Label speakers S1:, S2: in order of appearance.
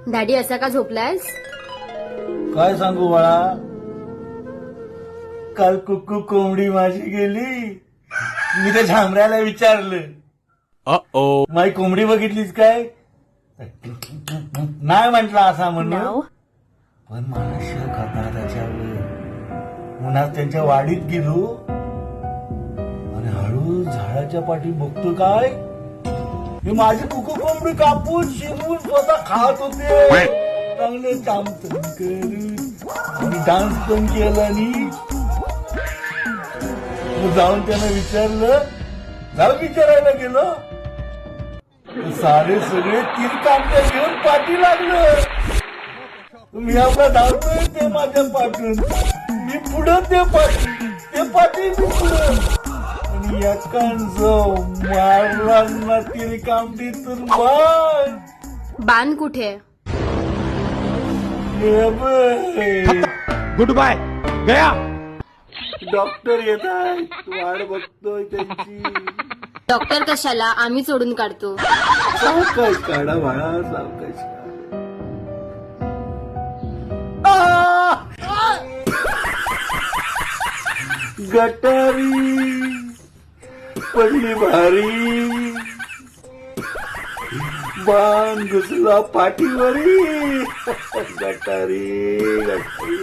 S1: Daddy असा का झोपलायस?
S2: काय सांगू बाळा, काल कुक्कू कोंबडी माझी गेली. मी त्या झांबऱ्याला विचारलं, माझी कोंबडी बघितलीस काय? नाही म्हटला असा म्हणून. पण मला शक होता त्याच्यावर. उन्हात त्यांच्या वाडीत गेलो आणि हळू झाडाच्या पाठी बघतो काय, हे माझी कुकू कोंबडी कापून शिजवून स्वतः खात होते. चांगलं चामचम करून आणि डान्स पण केला. आणि जाऊन त्यांना विचारलं, जाऊ विचारायला गेलो, सारे सगळे तिरकांड्या घेऊन पाठी लागलं. मी आपला धावतोय, ते माझ्या पाठून, मी पुढं ते पाठी मी पुढं. आणि एकांचं मारला ना तिरकांडीतून बाण.
S1: बाण कुठे?
S3: गुड बाय गया.
S2: डॉक्टर येत आहेत, वाट बघतोय त्यांची.
S1: डॉक्टर कशाला, आम्ही सोडून काढतो.
S2: सावकाश काढा बाळा, सावकाश गटारी पडली भारी, बाण घुसला पाठीवरी. गटारी गटारी